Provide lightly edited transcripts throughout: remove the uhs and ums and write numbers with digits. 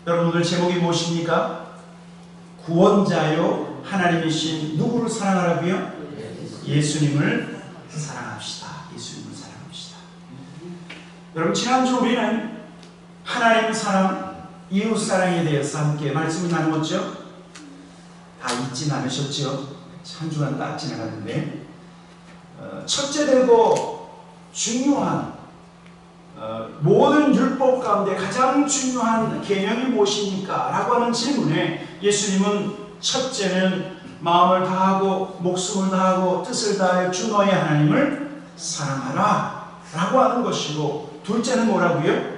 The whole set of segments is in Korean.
여러분 오늘 제목이 무엇입니까? 구원자요 하나님이신 누구를 사랑하라고요? 예수님을 사랑합시다. 예수님을 사랑합시다. 여러분 지난주 우리는 하나님 사랑, 이웃 사랑에 대해서 함께 말씀을 나누었죠. 다 잊진 않으셨죠? 한 주간 딱 지나갔는데 첫째 되고 중요한 모든 율법 가운데 가장 중요한 계명이 무엇입니까? 라고 하는 질문에 예수님은 첫째는 마음을 다하고 목숨을 다하고 뜻을 다하여 주 너의 하나님을 사랑하라 라고 하는 것이고, 둘째는 뭐라고요?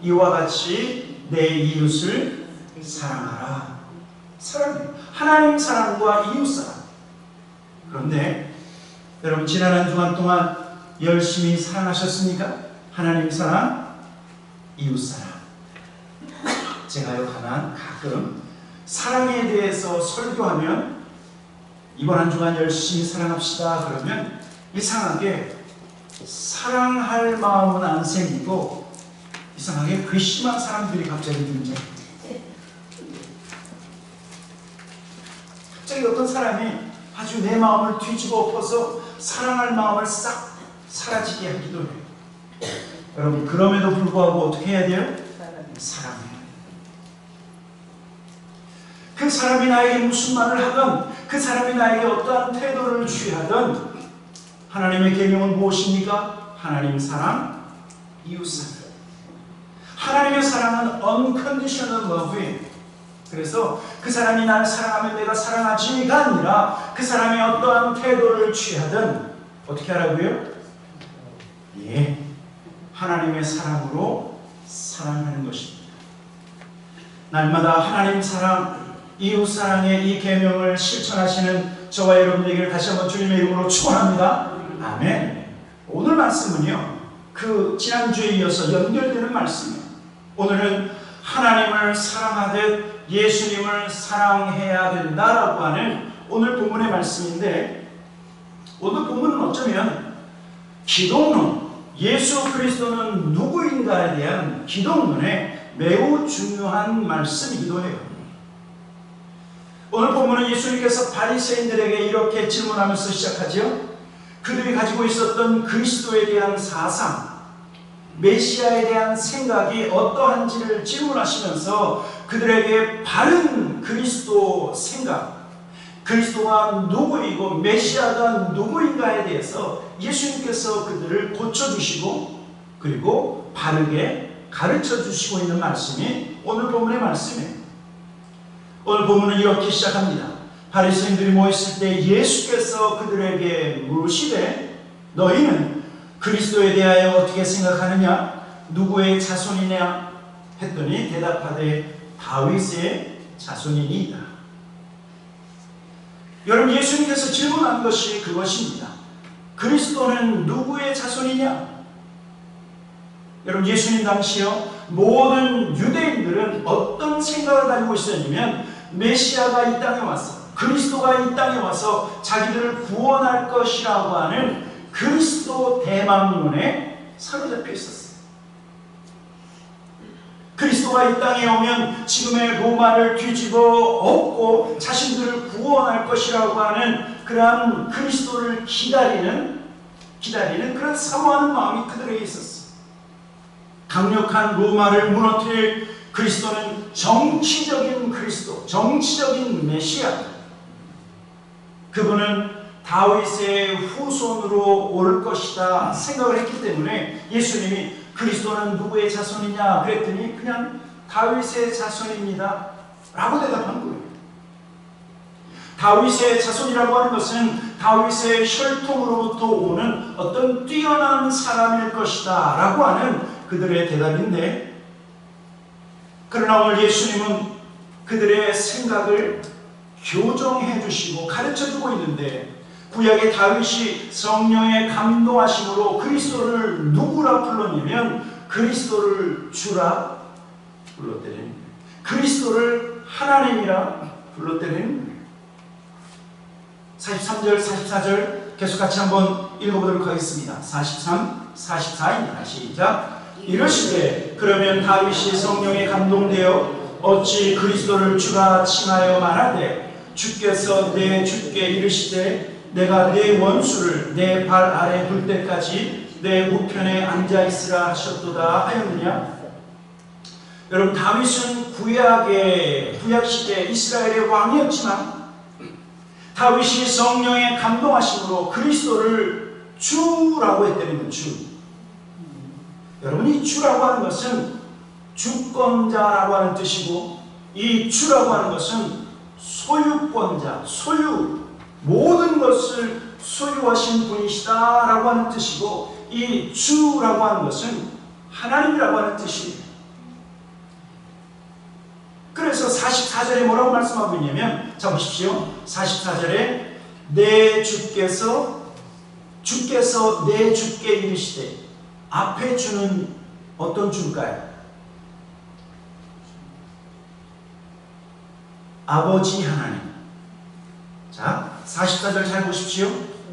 이와 같이 내 이웃을 사랑하라. 사랑해요. 하나님 사랑과 이웃 사랑. 그런데 여러분 지난 한 주간 동안 열심히 사랑하셨습니까? 하나님 사랑, 이웃 사랑. 제가요 가끔 사랑에 대해서 설교하면 이번 한 주간 열심히 사랑합시다 그러면 이상하게 사랑할 마음은 안 생기고 이상하게 괘씸한 사람들이 갑자기 등장해요. 갑자기 어떤 사람이 아주 내 마음을 뒤집어 엎어서 사랑할 마음을 싹 사라지게 하기도 해요. 여러분 그럼에도 불구하고 어떻게 해야 돼요? 사랑해야 돼요. 그 사람이 나에게 무슨 말을 하든, 그 사람이 나에게 어떠한 태도를 취하든 하나님의 계명은 무엇입니까? 하나님 사랑, 이웃 사랑. 하나님의 사랑은 unconditional love예요. 그래서 그 사람이 나를 사랑하면 내가 사랑하지가 아니라 그 사람이 어떠한 태도를 취하든 어떻게 하라고요? 예, 하나님의 사랑으로 사랑하는 것입니다. 날마다 하나님 사랑, 이웃 사랑의 이 계명을 실천하시는 저와 여러분에게 다시 한번 주님의 이름으로 축원합니다. 아멘. 오늘 말씀은요, 그 지난주에 이어서 연결되는 말씀이에요. 오늘은 하나님을 사랑하듯 예수님을 사랑해야 된다라고 하는 오늘 본문의 말씀인데, 오늘 본문은 어쩌면 기독론, 예수 그리스도는 누구인가에 대한 기독론에 매우 중요한 말씀이기도 해요. 오늘 본문은 예수님께서 바리새인들에게 이렇게 질문하면서 시작하죠. 그들이 가지고 있었던 그리스도에 대한 사상, 메시아에 대한 생각이 어떠한지를 질문하시면서 그들에게 바른 그리스도 생각, 그리스도가 누구이고 메시아가 누구인가에 대해서 예수님께서 그들을 고쳐주시고 그리고 바르게 가르쳐주시고 있는 말씀이 오늘 본문의 말씀이에요. 오늘 본문은 이렇게 시작합니다. 바리새인들이 모였을 때 예수께서 그들에게 물으시되 너희는 그리스도에 대하여 어떻게 생각하느냐? 누구의 자손이냐? 했더니 대답하되 다윗의 자손이니이다. 여러분 예수님께서 질문한 것이 그것입니다. 그리스도는 누구의 자손이냐? 여러분 예수님 당시요 모든 유대인들은 어떤 생각을 가지고 있었냐면 메시아가 이 땅에 와서, 그리스도가 이 땅에 와서 자기들을 구원할 것이라고 하는 그리스도 대망론에 사로잡혀 있었어요. 그리스도가 이 땅에 오면 지금의 로마를 뒤집어 엎고 자신들을 구원할 것이라고 하는 그러한 그리스도를 기다리는 그런 사모하는 마음이 그들에게 있었어요. 강력한 로마를 무너뜨릴 그리스도는 정치적인 그리스도, 정치적인 메시아. 그분은 다윗의 후손으로 올 것이다 생각을 했기 때문에 예수님이 그리스도는 누구의 자손이냐 그랬더니 그냥 다윗의 자손입니다 라고 대답한 거예요. 다윗의 자손이라고 하는 것은 다윗의 혈통으로부터 오는 어떤 뛰어난 사람일 것이다 라고 하는 그들의 대답인데, 그러나 오늘 예수님은 그들의 생각을 교정해 주시고 가르쳐 주고 있는데, 구약의 다윗이 성령의 감동하심으로 그리스도를 누구라 불렀냐면 그리스도를 주라 불렀다는, 그리스도를 하나님이라 불렀다는 거예요. 43절 44절 계속 같이 한번 읽어보도록 하겠습니다. 43, 44입니다. 시작. 이러시되 그러면 다윗이 성령에 감동되어 어찌 그리스도를 주라 칭하여 말하되 주께서 내 주께 이르시되 내가 내 원수를 내 발 아래 둘 때까지 내 우편에 앉아 있으라 하셨도다 하였느냐? 여러분, 다윗은 구약 시대 이스라엘의 왕이었지만 다윗이 성령에 감동하심으로 그리스도를 주라고 했다는 건 주. 여러분, 이 주라고 하는 것은 주권자라고 하는 뜻이고, 이 주라고 하는 것은 소유권자, 모든 것을 소유하신 분이시다라고 하는 뜻이고, 이 주라고 하는 것은 하나님이라고 하는 뜻이에요. 그래서 44절에 뭐라고 말씀하고 있냐면, 자 보십시오. 44절에 내 주께서 내 주께 이르시되, 앞에 주는 어떤 주일까요? 아버지 하나님. 자, 44절 잘 보십시오.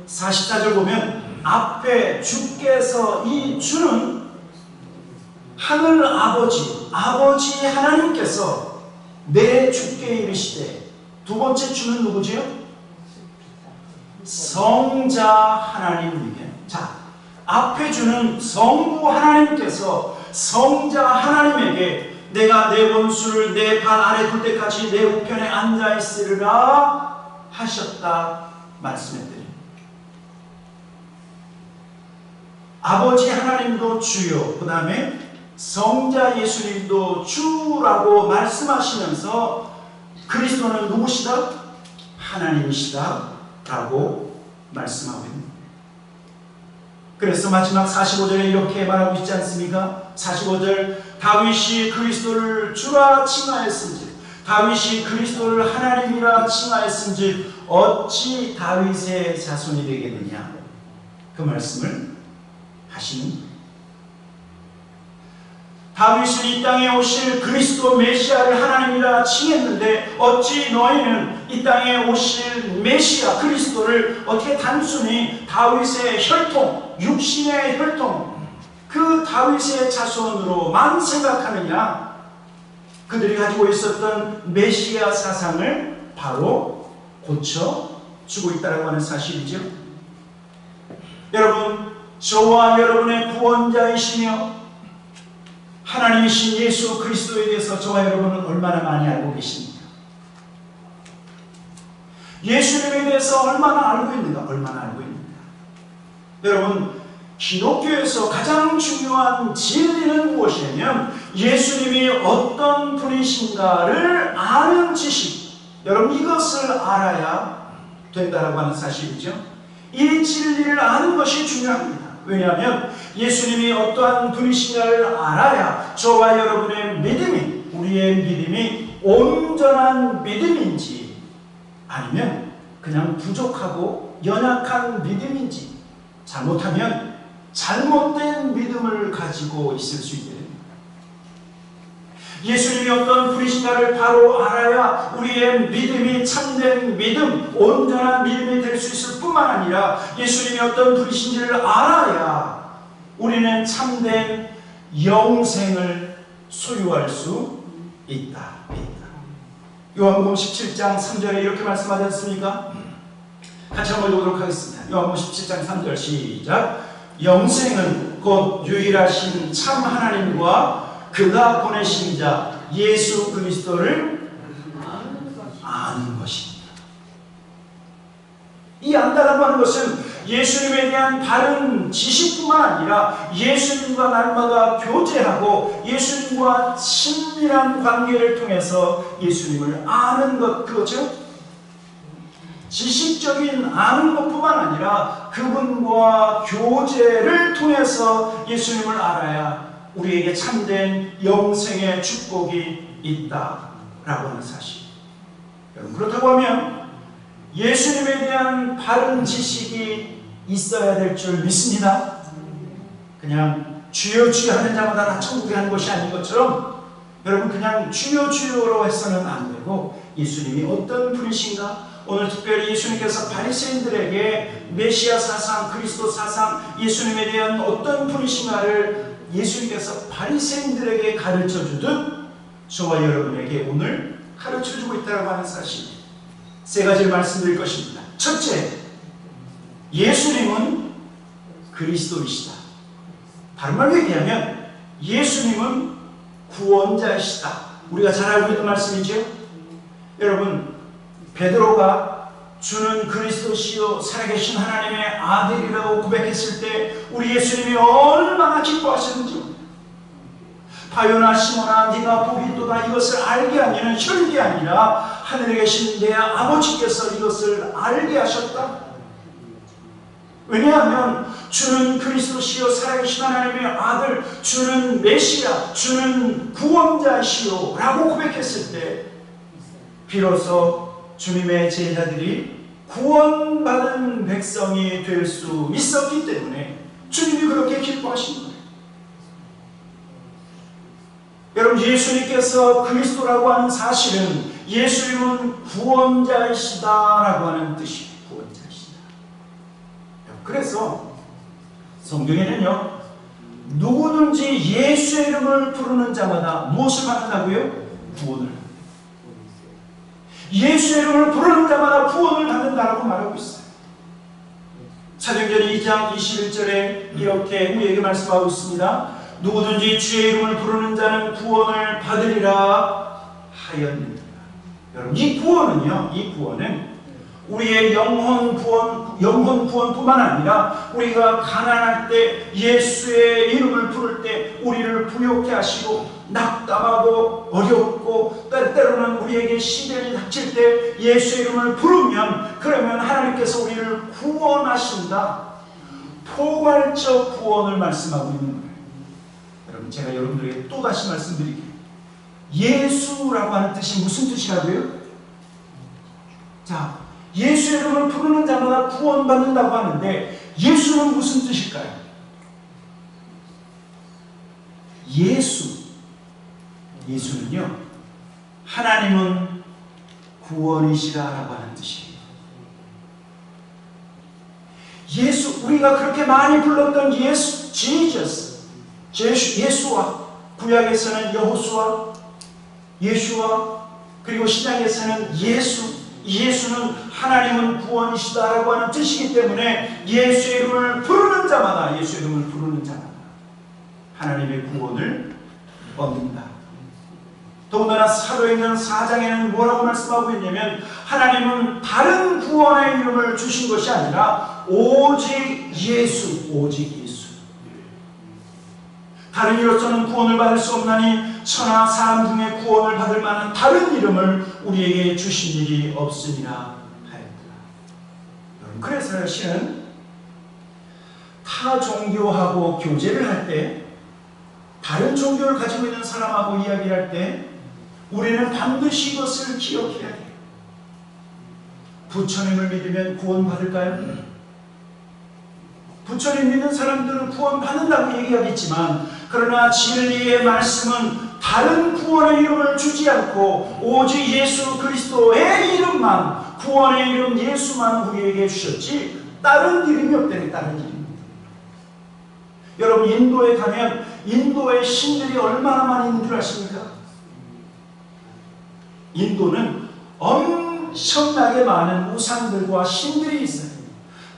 44절 보면 앞에 주께서, 이 주는 하늘 아버지 하나님께서 내 주께 이르시되, 두 번째 주는 누구지요? 성자 하나님이에요. 자, 앞에 주는 성부 하나님께서 성자 하나님에게 내가 내 원수를 내 발 아래 둘 때까지 내 우편에 앉아 있으리라 하셨다 말씀해드립니다. 아버지 하나님도 주요, 그 다음에 성자 예수님도 주라고 말씀하시면서 그리스도는 누구시다? 하나님이시다 라고 말씀하고 있습니다. 그래서 마지막 45절에 이렇게 말하고 있지 않습니까? 45절, 다윗이 그리스도를 주라 칭하였은즉, 다윗이 그리스도를 하나님이라 칭하였은즉 어찌 다윗의 자손이 되겠느냐, 그 말씀을 하시는 거예요. 다윗은 이 땅에 오실 그리스도 메시아를 하나님이라 칭했는데 어찌 너희는 이 땅에 오실 메시아 그리스도를 어떻게 단순히 다윗의 혈통, 육신의 혈통, 그 다윗의 자손으로만 생각하느냐? 그들이 가지고 있었던 메시아 사상을 바로 고쳐주고 있다고 하는 사실이죠. 여러분, 저와 여러분의 구원자이시며 하나님이신 예수 그리스도에 대해서 저와 여러분은 얼마나 많이 알고 계십니까? 예수님에 대해서 얼마나 알고 있는가? 얼마나 알고 있는가? 여러분, 기독교에서 가장 중요한 진리는 무엇이냐면 예수님이 어떤 분이신가를 아는 지식, 여러분 이것을 알아야 된다고 하는 사실이죠. 이 진리를 아는 것이 중요합니다. 왜냐하면 예수님이 어떠한 분이신가를 알아야 저와 여러분의 믿음이, 우리의 믿음이 온전한 믿음인지 아니면 그냥 부족하고 연약한 믿음인지, 잘못하면 잘못된 믿음을 가지고 있을 수 있게 됩니다. 예수님이 어떤 분이신가를 바로 알아야 우리의 믿음이 참된 믿음, 온전한 믿음이 될 수 있을 뿐만 아니라 예수님이 어떤 분이신지를 알아야 우리는 참된 영생을 소유할 수 있다. 요한복음 17장 3절에 이렇게 말씀하지 않습니까? 같이 한번 읽도록 하겠습니다. 요한복음 17장 3절 시작. 영생은 곧 유일하신 참 하나님과 그가 보내신 자 예수 그리스도를 아는 것입니다. 이 안다라고 하는 것은 예수님에 대한 바른 지식뿐만 아니라 예수님과 날마다 교제하고 예수님과 친밀한 관계를 통해서 예수님을 아는 것, 그거죠. 지식적인 아는 것뿐만 아니라 그분과 교제를 통해서 예수님을 알아야 우리에게 참된 영생의 축복이 있다라고 하는 사실. 여러분, 그렇다고 하면 예수님에 대한 바른 지식이 있어야 될 줄 믿습니다. 그냥 주여 주여 하는 자마다 다 천국에 가는 것이 아닌 것처럼 여러분, 그냥 주여 주여로 해서는 안 되고 예수님이 어떤 분이신가, 오늘 특별히 예수님께서 바리새인들에게 메시아 사상, 그리스도 사상, 예수님에 대한 어떤 분이신가를 예수님께서 바리새인들에게 가르쳐 주듯 저와 여러분에게 오늘 가르쳐 주고 있다고 하는 사실, 세 가지를 말씀드릴 것입니다. 첫째, 예수님은 그리스도이시다. 다른 말로 얘기하면 예수님은 구원자이시다. 우리가 잘 알고 있는 말씀이죠. 여러분, 베드로가 주는 그리스도시요 살아계신 하나님의 아들이라고 고백했을 때 우리 예수님이 얼마나 기뻐하셨는지, 바요나 시몬아 네가 복이 있도다, 이것을 알게 하기는 혈기 아니라 하늘에 계신 내 아버지께서 이것을 알게 하셨다. 왜냐하면 주는 그리스도시요 살아계신 하나님의 아들, 주는 메시아, 주는 구원자시요 라고 고백했을 때 비로소 주님의 제자들이 구원받은 백성이 될 수 있었기 때문에 주님이 그렇게 기뻐하신 거예요. 여러분, 예수님께서 그리스도라고 하는 사실은 예수님은 구원자이시다라고 하는 뜻이에요. 구원자이시다. 그래서 성경에는요, 누구든지 예수의 이름을 부르는 자마다 무엇을 받는다고요? 구원을. 예수의 이름을 부르는 자마다 구원을 받는다라고 말하고 있어요. 사도행전 2장 21절에 이렇게 우리에게 말씀하고 있습니다. 누구든지 주의 이름을 부르는 자는 구원을 받으리라 하였느니라. 여러분, 이 구원은요, 이 구원은 우리의 영혼 구원뿐만 아니라 우리가 가난할 때 예수의 이름을 부를 때 우리를 부욕해 하시고, 낙담하고 어렵고 때로는 우리에게 시련이 닥칠 때 예수의 이름을 부르면 그러면 하나님께서 우리를 구원하신다. 포괄적 구원을 말씀하고 있는 거예요. 여러분, 제가 여러분들에게 또 다시 말씀드릴게요. 예수라고 하는 뜻이 무슨 뜻이라고요? 자, 예수의 이름을 부르는 자마다 구원받는다고 하는데 예수는 무슨 뜻일까요? 예수는요, 하나님은 구원이시라라고 하는 뜻이에요. 예수, 우리가 그렇게 많이 불렀던 예수, 예수와, 구약에서는 여호수아, 예수와, 그리고 신약에서는 예수는 하나님은 구원이시다라고 하는 뜻이기 때문에 예수의 이름을 부르는 자마다 하나님의 구원을 얻는다. 더군다나 사도행전 4장에는 뭐라고 말씀하고 있냐면 하나님은 다른 구원의 이름을 주신 것이 아니라 오직 예수. 다른 이로서는 구원을 받을 수 없나니 천하 사람 중에 구원을 받을 만한 다른 이름을 우리에게 주신 일이 없으니라 하였더라. 그래서 실은 타 종교하고 교제를 할 때, 다른 종교를 가지고 있는 사람하고 이야기를 할 때 우리는 반드시 이것을 기억해야 돼요. 부처님을 믿으면 구원 받을까요? 부처님 믿는 사람들은 구원 받는다고 얘기하겠지만, 그러나 진리의 말씀은 다른 구원의 이름을 주지 않고 오직 예수 그리스도의 이름만, 구원의 이름 예수만 우리에게 주셨지 다른 이름이 없다니. 다른 이름입니다. 여러분, 인도에 가면 인도의 신들이 얼마나 많이 있는 줄 아십니까? 인도는 엄청나게 많은 우상들과 신들이 있어요.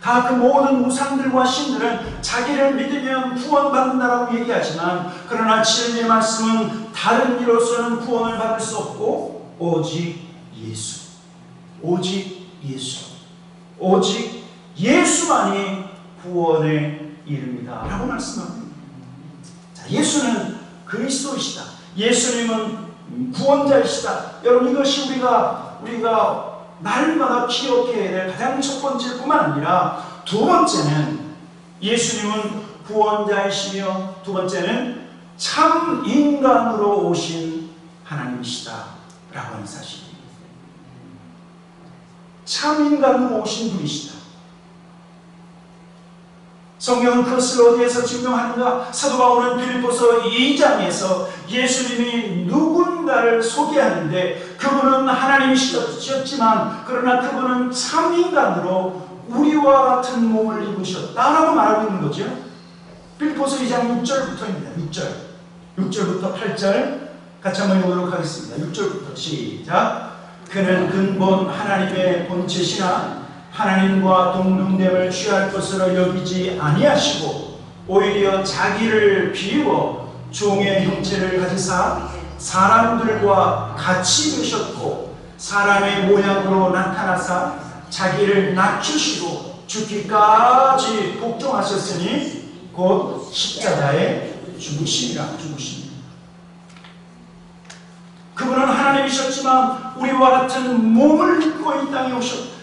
다 그 모든 우상들과 신들은 자기를 믿으면 구원받는다라고 얘기하지만, 그러나 진리의 말씀은 다른 이로서는 구원을 받을 수 없고 오직 예수만이 구원의 이름이다 라고 말씀합니다. 자, 예수는 그리스도이시다. 예수님은 구원자이시다. 여러분, 이것이 우리가 날마다 기억해야 될 가장 첫 번째 뿐만 아니라, 두 번째는 예수님은 구원자이시며 두 번째는 참 인간으로 오신 하나님이시다 라고 하는 사실입니다. 참 인간으로 오신 분이시다. 성경은 그것을 어디에서 증명하는가? 사도 바울은 빌립보서 2장에서 예수님이 누군가를 소개하는데, 그분은 하나님이셨지만 그러나 그분은 참 인간으로 우리와 같은 몸을 입으셨다라고 말하고 있는 거죠. 빌립보서 2장 6절부터입니다. 6절부터 8절 같이 한번 읽어보도록 하겠습니다. 6절부터 시작. 그는 근본 하나님의 본체시나 하나님과 동등됨을 취할 것으로 여기지 아니하시고 오히려 자기를 비워 종의 형체를 가지사 사람들과 같이 되셨고 사람의 모양으로 나타나사 자기를 낮추시고 죽기까지 복종하셨으니 곧 십자가에 죽으심이라. 그분은 하나님이셨지만 우리와 같은 몸을 입고 이 땅에 오셨고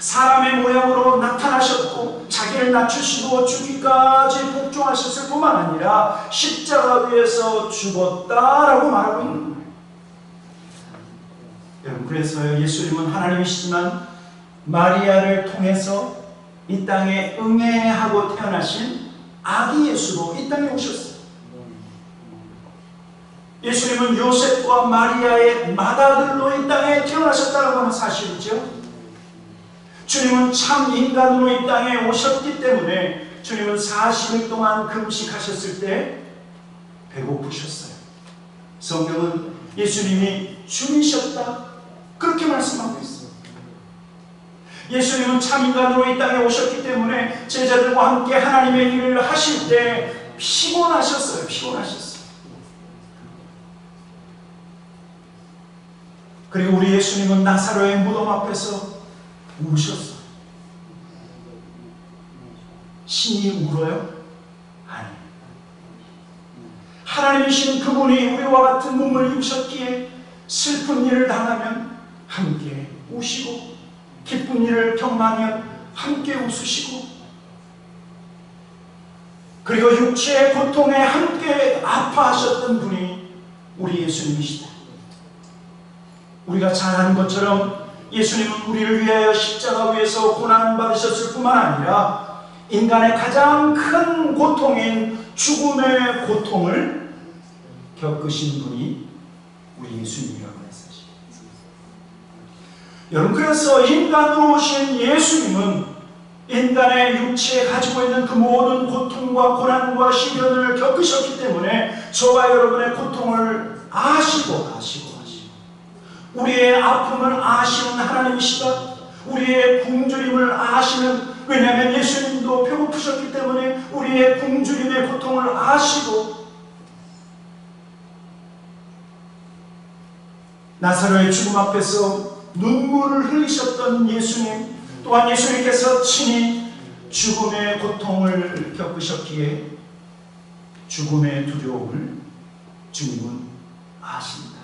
사람의 모양으로 나타나셨고 자기를 낮추시고 죽기까지 복종하셨을 뿐만 아니라 십자가 위에서 죽었다라고 말하고 있는 거예요. 여러분, 그래서 예수님은 하나님이시지만 마리아를 통해서 이 땅에 응애하고 태어나신 아기 예수로 이 땅에 오셨어요. 예수님은 요셉과 마리아의 맏아들로 이 땅에 태어나셨다고 하는 사실이죠. 주님은 참 인간으로 이 땅에 오셨기 때문에 주님은 40일 동안 금식하셨을 때 배고프셨어요. 성경은 예수님이 죽이셨다 그렇게 말씀하고 있어요. 예수님은 참 인간으로 이 땅에 오셨기 때문에 제자들과 함께 하나님의 일을 하실 때 피곤하셨어요. 그리고 우리 예수님은 나사로의 무덤 앞에서 우셨어요. 신이 울어요? 아니에요. 하나님이신 그분이 우리와 같은 몸을 입으셨기에 슬픈 일을 당하면 함께 우시고 기쁜 일을 경험하면 함께 웃으시고 그리고 육체의 고통에 함께 아파하셨던 분이 우리 예수님이시다. 우리가 잘 아는 것처럼 예수님은 우리를 위하여 십자가 위에서 고난받으셨을 뿐만 아니라 인간의 가장 큰 고통인 죽음의 고통을 겪으신 분이 우리 예수님이라고 했어요. 여러분, 그래서 인간으로 오신 예수님은 인간의 육체에 가지고 있는 그 모든 고통과 고난과 시련을 겪으셨기 때문에 저와 여러분의 고통을 아시고 우리의 아픔을 아시는 하나님이시다. 우리의 굶주림을 아시는, 왜냐하면 예수님도 배고프셨기 때문에 우리의 굶주림의 고통을 아시고 나사로의 죽음 앞에서 눈물을 흘리셨던 예수님, 또한 예수님께서 친히 죽음의 고통을 겪으셨기에 죽음의 두려움을 주님은 아십니다.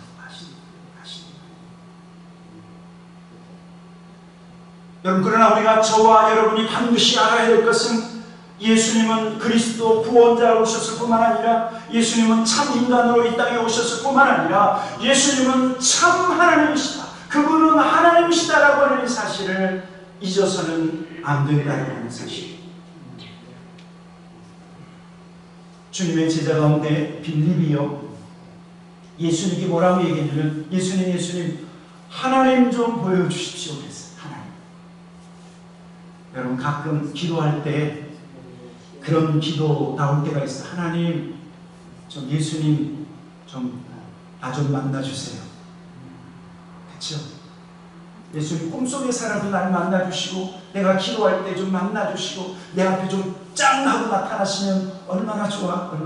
여러분, 그러나 우리가 저와 여러분이 반드시 알아야 될 것은 예수님은 그리스도 구원자로 오셨을 뿐만 아니라 예수님은 참 인간으로 이 땅에 오셨을 뿐만 아니라 예수님은 참 하나님이시다. 그분은 하나님이시다라고 하는 이 사실을 잊어서는 안 된다는 하는 사실. 주님의 제자 가운데 빌립이요, 예수님이 뭐라고 얘기했냐면 예수님 하나님 좀 보여주십시오 그랬어요. 여러분, 가끔 기도할 때 그런 기도 나올 때가 있어요. 하나님, 좀 예수님 나 좀 만나주세요. 그렇죠? 예수님 꿈속에서라도 날 만나주시고 내가 기도할 때 좀 만나주시고 내 앞에 좀 짱 하고 나타나시면 얼마나 좋아.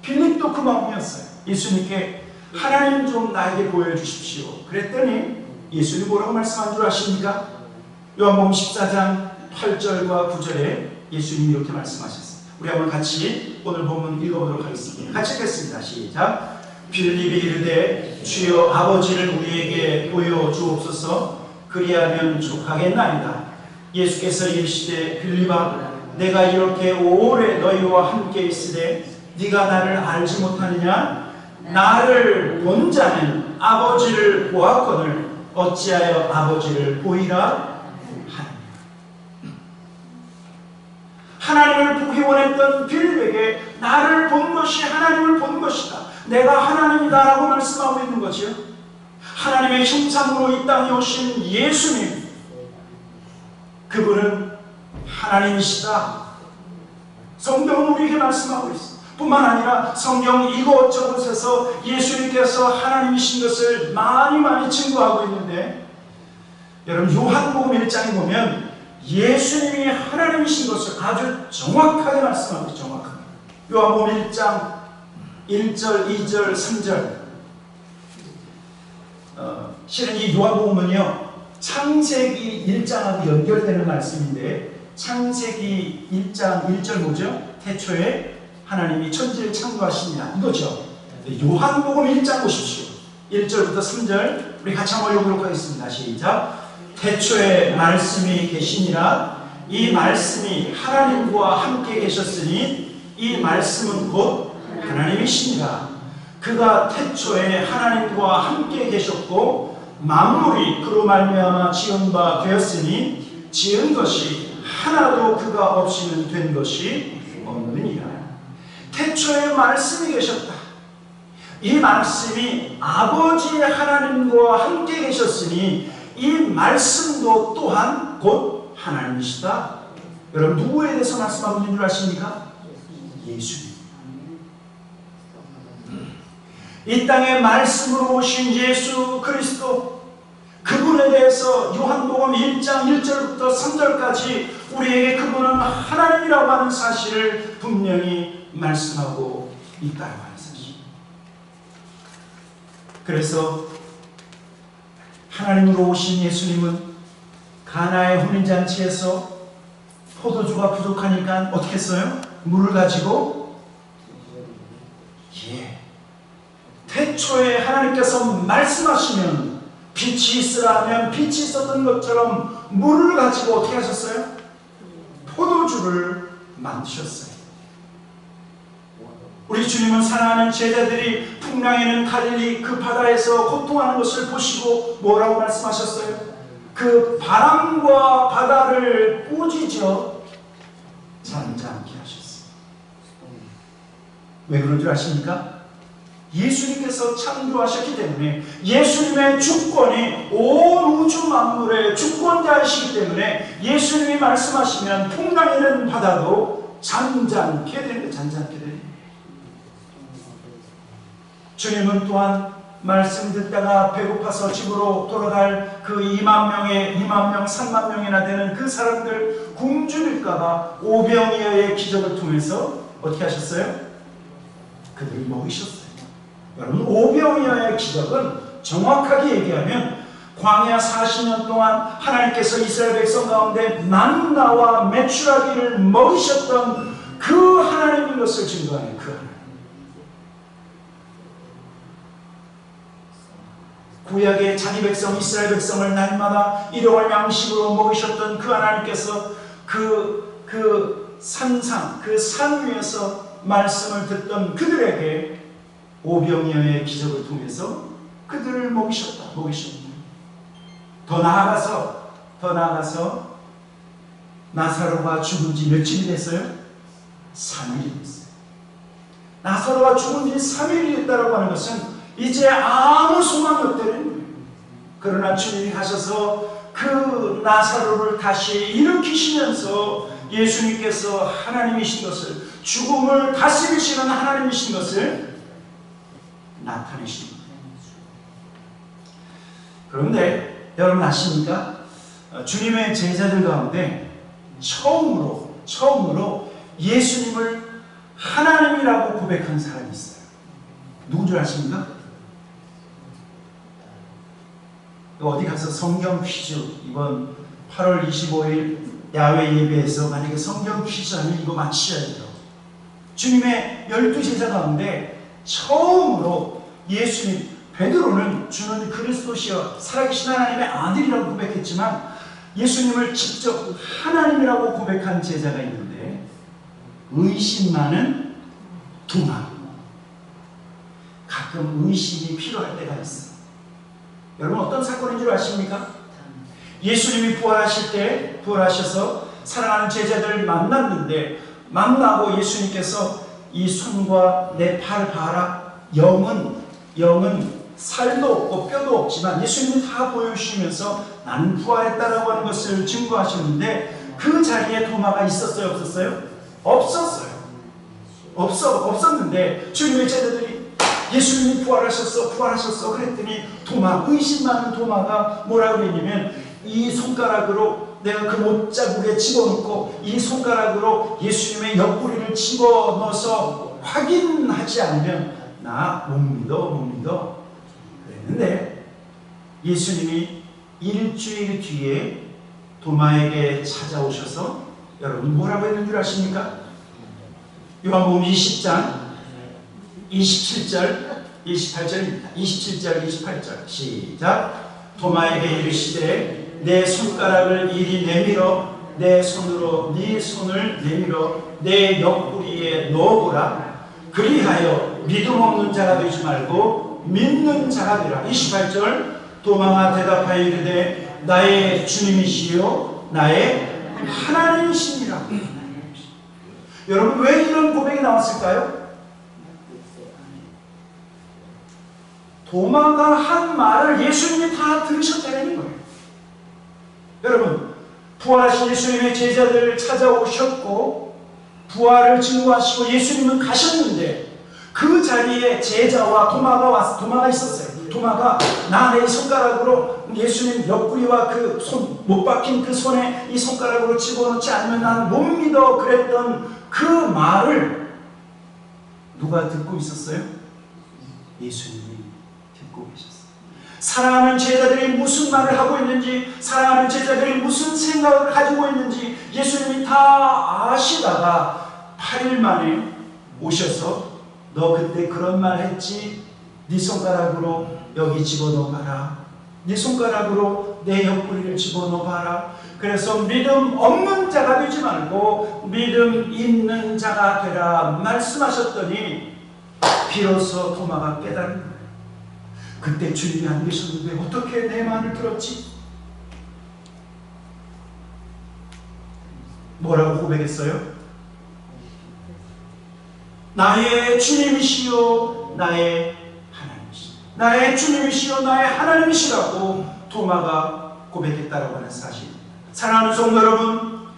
빌립도 그 마음이었어요. 예수님께 하나님 좀 나에게 보여주십시오. 그랬더니 예수님 뭐라고 말씀한 줄 아십니까? 요한복음 14장 8절과 9절에 예수님이 이렇게 말씀하셨습니다. 우리 한번 같이 오늘 본문 읽어보도록 하겠습니다. 같이 읽겠습니다. 시작. 빌립이 이르되 주여 아버지를 우리에게 보여주옵소서. 그리하면 족하겠나이다. 예수께서 이르시되 빌립아, 내가 이렇게 오래 너희와 함께 있으되 네가 나를 알지 못하느냐? 나를 본 자는 아버지를 보았거늘 어찌하여 아버지를 보이라? 하나님을 보기 원했던 빌립에게 나를 본 것이 하나님을 본 것이다. 내가 하나님이다라고 말씀하고 있는 거죠. 하나님의 형상으로 이 땅에 오신 예수님, 그분은 하나님이시다. 성경은 우리에게 말씀하고 있어. 뿐만 아니라 성경 이곳저곳에서 예수님께서 하나님이신 것을 많이 증거하고 있는데, 여러분 요한복음 1장에 보면 예수님이 하나님이신 것을 아주 정확하게 말씀하고 있어요. 정확하게. 요한복음 1장 1절, 2절, 3절. 실은 이 요한복음은요, 창세기 1장하고 연결되는 말씀인데, 창세기 1장 1절 뭐죠? 태초에 하나님이 천지를 창조하시니라, 이거죠. 요한복음 1장 보십시오. 1절부터 3절 우리 같이 한번 읽어보도록 하겠습니다. 시작. 태초에 말씀이 계시니라. 이 말씀이 하나님과 함께 계셨으니 이 말씀은 곧 하나님이시니라. 그가 태초에 하나님과 함께 계셨고 만물이 그로 말미암아 지은 바 되었으니 지은 것이 하나도 그가 없이는 된 것이 없느니라. 태초에 말씀이 계셨다. 이 말씀이 아버지 하나님과 함께 계셨으니 이 말씀도 또한 곧 하나님이시다. 여러분 누구에 대해서 말씀하고 있는 줄 아십니까? 예수님. 이 땅에 말씀으로 오신 예수 그리스도, 그분에 대해서 요한복음 1장 1절부터 3절까지 우리에게 그분은 하나님이라고 하는 사실을 분명히 말씀하고 있다고 하는 사실. 그래서 하나님으로 오신 예수님은 가나의 혼인잔치에서 포도주가 부족하니까 어떻게 했어요? 물을 가지고 태초에 하나님께서 말씀하시면 빛이 있으라 하면 빛이 있었던 것처럼 물을 가지고 어떻게 하셨어요? 포도주를 만드셨어요. 우리 주님은 사랑하는 제자들이 풍랑에는 갈릴리 그 바다에서 고통하는 것을 보시고 뭐라고 말씀하셨어요? 그 바람과 바다를 꾸짖어 잠잠케 하셨어요. 왜 그런 줄 아십니까? 예수님께서 창조하셨기 때문에, 예수님의 주권이 온 우주 만물의 주권자이시기 때문에 예수님이 말씀하시면 풍랑에는 바다도 잠잠케 됩니다. 잠잠케 됩니다. 주님은 또한 말씀 듣다가 배고파서 집으로 돌아갈 그 2만 명, 3만 명이나 되는 그 사람들 굶주릴까봐 오병이어의 기적을 통해서 어떻게 하셨어요? 그들을 먹이셨어요. 여러분, 오병이어의 기적은 정확하게 얘기하면 광야 40년 동안 하나님께서 이스라엘 백성 가운데 만나와 메추라기를 먹이셨던 그 하나님인 것을 증거하는 그 하나님. 구약의 자기 백성 이스라엘 백성을 날마다 일용할 양식으로 먹이셨던 그 하나님께서 그 산상, 그 산 위에서 말씀을 듣던 그들에게 오병이어의 기적을 통해서 그들을 먹이셨다. 더 나아가서 나사로가 죽은 지 며칠이 됐어요? 3일이 됐어요. 나사로가 죽은 지 3일이 됐다고 하는 것은 이제 아무 소망이 없다는 거예요. 그러나 주님이 가셔서 그 나사로를 다시 일으키시면서 예수님께서 하나님이신 것을, 죽음을 다스리시는 하나님이신 것을 나타내신 거예요. 그런데 여러분 아십니까? 주님의 제자들 가운데 처음으로 예수님을 하나님이라고 고백한 사람이 있어요. 누군 줄 아십니까? 어디 가서 성경 퀴즈, 이번 8월 25일 야외 예배에서 만약에 성경 퀴즈 하면 이거 맞히셔야 돼요. 주님의 12제자 가운데 처음으로 예수님, 베드로는 주는 그리스도시여 살아계신 하나님의 아들이라고 고백했지만 예수님을 직접 하나님이라고 고백한 제자가 있는데, 의심 많은 도마. 가끔 의심이 필요할 때가 있어. 여러분 어떤 사건인 줄 아십니까? 예수님이 부활하셔서 사랑하는 제자들을 만났는데, 만나고 예수님께서 이 손과 내 팔 봐라. 영은 살도 없고 뼈도 없지만 예수님이 다 보여주시면서 나는 부활했다라고 하는 것을 증거하셨는데, 그 자리에 도마가 있었어요? 없었어요? 없었어요. 없었는데 주님의 제자들이 예수님이 부활하셨어 그랬더니 의심 많은 도마가 뭐라고 했냐면, 이 손가락으로 내가 그 못자국에 집어넣고 이 손가락으로 예수님의 옆구리를 집어넣어서 확인하지 않으면 나 못 믿어 그랬는데, 예수님이 일주일 뒤에 도마에게 찾아오셔서 여러분 뭐라고 했는 줄 아십니까? 요한복음 20장 27절 28절입니다. 27절 28절 시작. 도마에게 이르시되 내 손가락을 이리 내밀어 내 손으로 네 손을 내밀어 내 옆구리에 넣어보라. 그리하여 믿음 없는 자가 되지 말고 믿는 자가 되라. 28절 도마가 대답하여 이르되 나의 주님이시요 나의 하나님이시니라. 여러분 왜 이런 고백이 나왔을까요? 도마가 한 말을 예수님이 다 들으셨다는 거예요. 여러분, 부활하신 예수님의 제자들을 찾아오셨고 부활을 증거하시고 예수님은 가셨는데 그 자리에 제자와 도마가 있었어요. 도마가 나 내 손가락으로 예수님 옆구리와 그 손 못 박힌 그 손에 이 손가락으로 집어넣지 않으면 난 못 믿어 그랬던 그 말을 누가 듣고 있었어요? 예수님이 듣고 계셨어요. 사랑하는 제자들이 무슨 말을 하고 있는지, 사랑하는 제자들이 무슨 생각을 가지고 있는지 예수님이 다 아시다가 8일 만에 오셔서 너 그때 그런 말 했지? 네 손가락으로 여기 집어넣어봐라. 네 손가락으로 내 옆구리를 집어넣어봐라. 그래서 믿음 없는 자가 되지 말고 믿음 있는 자가 되라 말씀하셨더니 비로소 도마가 깨달은 거예요. 그때 주님이 안 계셨는데 어떻게 내 말을 들었지? 뭐라고 고백했어요? 나의 주님이시요 나의 하나님이시라. 나의 주님이시요 나의 하나님이시라고 도마가 고백했다라고 하는 사실입니다. 사랑하는 성도 여러분,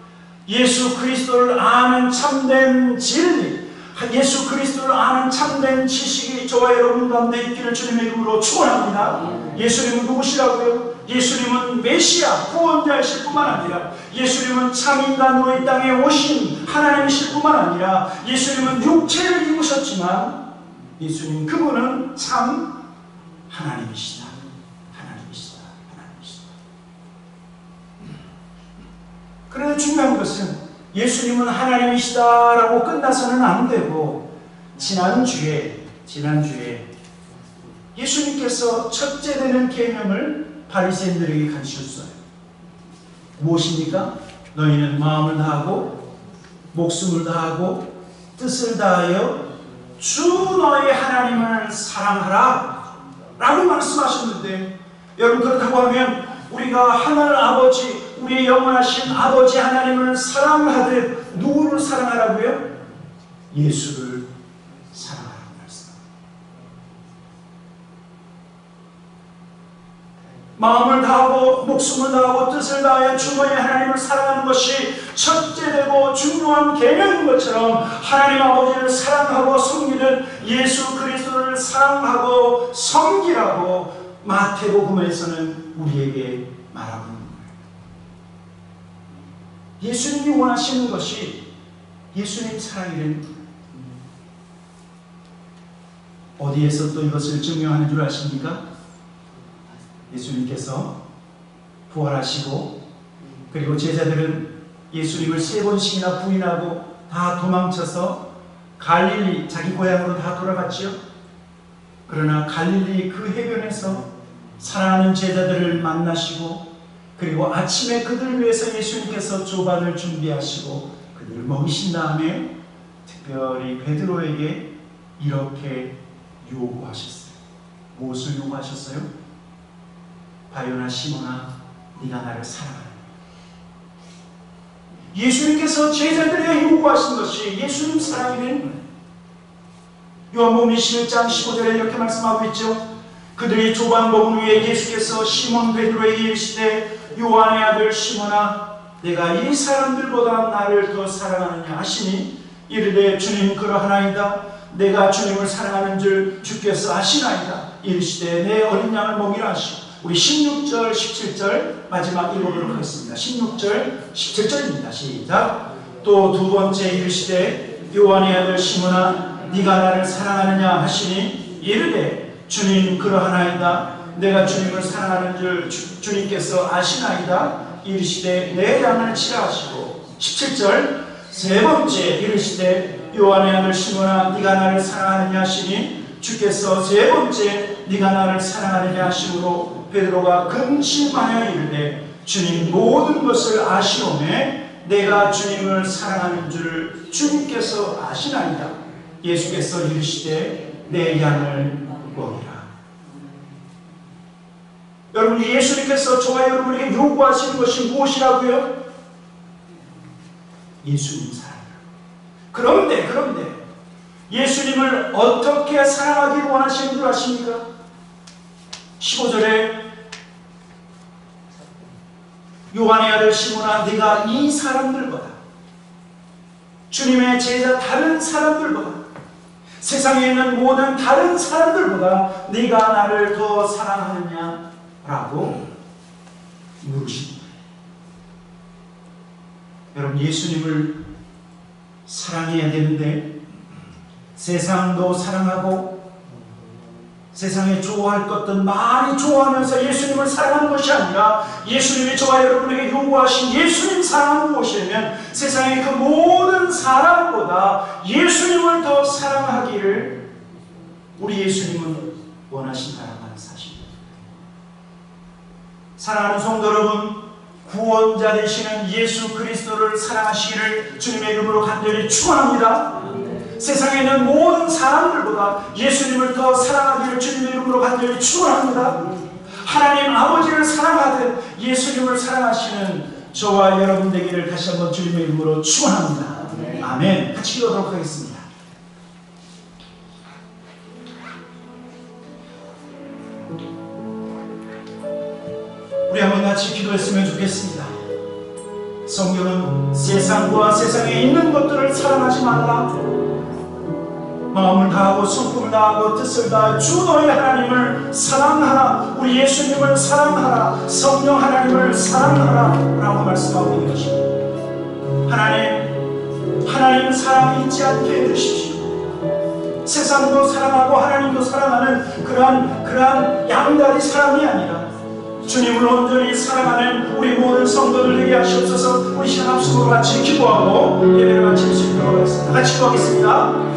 예수 그리스도를 아는 참된 진리, 예수 그리스도를 아는 참된 지식이 저와 여러분 가운데 있기를 주님의 이름으로 축원합니다. 예수님은 누구시라고요? 예수님은 메시아 구원자이실 뿐만 아니라 예수님은 참 인간으로 이 땅에 오신 하나님이실 뿐만 아니라 예수님은 육체를 입으셨지만 예수님 그분은 참 하나님이시다. 그런데 중요한 것은 예수님은 하나님이시다라고 끝나서는 안 되고, 지난주에 예수님께서 첫째 되는 계명을 바리새인들에게 가르치셨어요. 무엇입니까? 너희는 마음을 다하고 목숨을 다하고 뜻을 다하여 주 너희 하나님을 사랑하라 라고 말씀하셨는데, 여러분 그렇다고 하면 우리가 하늘 아버지, 우리의 영원하신 아버지 하나님을 사랑하듯 누구를 사랑하라고요? 예수를 사랑하라고 말씀. 마음을 다하고 목숨을 다하고 뜻을 다하여 주 너희 하나님을 사랑하는 것이 첫째되고 중요한 계명인 것처럼 하나님 아버지를 사랑하고 섬기는 예수 그리스도를 사랑하고 섬기라고 마태복음에서는 우리에게 말하고 있는 거예요. 예수님이 원하시는 것이 예수님 사랑이라는 거예요. 어디에서 또 이것을 증명하는 줄 아십니까? 예수님께서 부활하시고 그리고 제자들은 예수님을 3번씩이나 부인하고 다 도망쳐서 갈릴리 자기 고향으로 다 돌아갔지요. 그러나 갈릴리 그 해변에서 사랑하는 제자들을 만나시고 그리고 아침에 그들을 위해서 예수님께서 조반을 준비하시고 그들을 먹이신 다음에 특별히 베드로에게 이렇게 요구하셨어요. 무엇을 요구하셨어요? 바요나 시몬아, 네가 나를 사랑하느냐. 예수님께서 제자들에게 요구하신 것이 예수님 사랑이라는 거예요. 요한복음 21장 15절에 이렇게 말씀하고 있죠. 그들이 조반 먹은 후에 예수께서 시몬 베드로에게 이르시되 요한의 아들 시몬아, 내가 이 사람들보다 나를 더 사랑하느냐 하시니 이르되 주님 그러하나이다. 내가 주님을 사랑하는 줄 주께서 아시나이다. 이르시되 내 어린 양을 먹이라 하시고. 우리 16절 17절 마지막 읽어보도록 하겠습니다. 16절 17절입니다. 시작. 또 두 번째 이르시되 요한의 아들 시몬아 네가 나를 사랑하느냐 하시니 이르되 주님 그러하나이다. 내가 주님을 사랑하는 줄 주님께서 아시나이다. 이르시되 내 양을 치라 하시고. 17절 세 번째 이르시되 요한의 아들 시몬아 네가 나를 사랑하느냐 하시니 주께서 세 번째 네가 나를 사랑하느냐 하시므로 베드로가 근심하여 이르되 주님 모든 것을 아시오매 내가 주님을 사랑하는 줄 주님께서 아시나이다. 예수께서 이르시되 내 양을 먹이라. 여러분, 예수님께서 저와 여러분에게 요구하시는 것이 무엇이라고요? 예수님 사랑이라. 그런데 예수님을 어떻게 사랑하길 원하시는 줄 아십니까? 15절에 요한의 아들 시몬아 네가 이 사람들보다, 주님의 제자 다른 사람들보다, 세상에 있는 모든 다른 사람들보다 네가 나를 더 사랑하느냐 라고 물으십니다. 여러분, 예수님을 사랑해야 되는데 세상도 사랑하고 세상에 좋아할 것들 많이 좋아하면서 예수님을 사랑하는 것이 아니라 예수님이 저와 여러분에게 요구하신 예수님 사랑은 무엇이냐면 세상의 그 모든 사람보다 예수님을 더 사랑하기를 우리 예수님은 원하신다는 사실입니다. 사랑하는 성도 여러분, 구원자 되시는 예수 그리스도를 사랑하시기를 주님의 이름으로 간절히 축원합니다. 세상에 있는 모든 사람들보다 예수님을 더 사랑하기를 주님의 이름으로 간절히 축원합니다. 하나님 아버지를 사랑하듯 예수님을 사랑하시는 저와 여러분 되기를 다시 한번 주님의 이름으로 축원합니다. 아멘. 같이 기도하도록 하겠습니다. 우리 한번 같이 기도했으면 좋겠습니다. 성경은 세상과 세상에 있는 것들을 사랑하지 말라, 마음을 다하고 성품을 다하고 뜻을 다해 주 너희 하나님을 사랑하라, 우리 예수님을 사랑하라, 성령 하나님을 사랑하라 라고 말씀하고 있는 것입니다. 하나님 사랑이 있지 않게 해주십시오. 세상도 사랑하고 하나님도 사랑하는 그러한 양다리 사랑이 아니라 주님을 온전히 사랑하는 우리 모든 성도들 되게 하시옵소서. 우리 시간 합심으로 같이 기도하고 예배를 마칠 수 있도록 하겠습니다. 같이 기도하겠습니다.